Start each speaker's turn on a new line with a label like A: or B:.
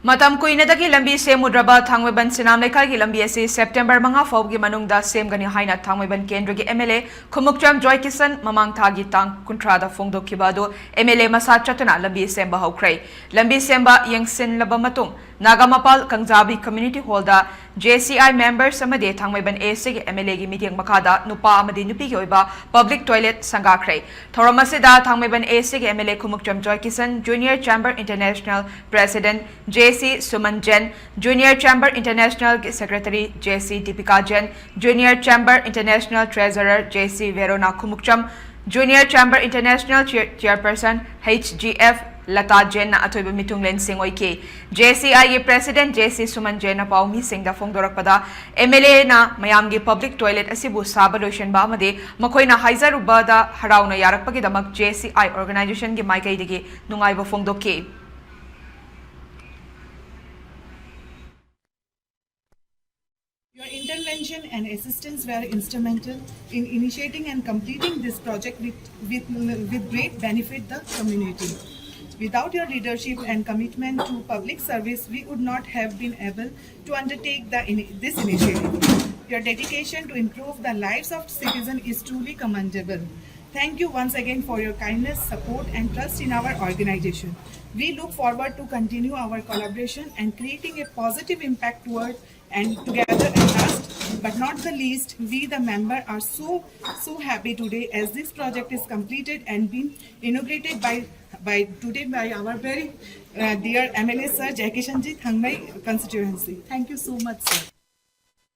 A: Matam kuinadagi lambi semudraba Thangweban Sinam Lekhai lambi asi September 5 fawgi manungda semgani haina Thangweban Kendragi MLA Khumukcham Joy Kisan mamang thagi tang kuntrada phongdokhiba adu MLA masa chatuna lambi semba haukhrai lambi semba yengsin laba matung Nagamapal Kangjabi Community Hall da JCI members amade Thangweban AC gi MLA gi meeting makada nupa amadi nupi gi oiba public toilet sangakhrai thoramasida Thangweban AC gi MLA Khumukcham Joy Kisan Junior Chamber International President JC Suman Jain, Junior Chamber International Secretary JC Deepika Jain, Junior Chamber International Treasurer JC Verona Khumukcham, Junior Chamber International Chairperson HGF Lata Jain na atoiba mitunglen singoi ke JCI President JC Suman Jain na paumi singda phongdorakpada MLA na mayamgi public toilet asibu sabalotion ba amade makoi na haizaruba da harauna yarakpagi damak JCI organization gi maikai digi nungaiba phongdokke.
B: Your intervention and assistance were instrumental in initiating and completing this project with great benefit the community. Without your leadership and commitment to public service, we would not have been able to undertake this initiative. Your dedication to improve the lives of citizens is truly commendable. Thank you once again for your kindness, support and trust in our organization. We look forward to continue our collaboration and creating a positive impact toward and together. And last but not the least, we the member are so happy today as this project is completed and been inaugurated by our very dear MLA Sir Jai Kishan ji, Thangmai constituency. Thank you so much, sir.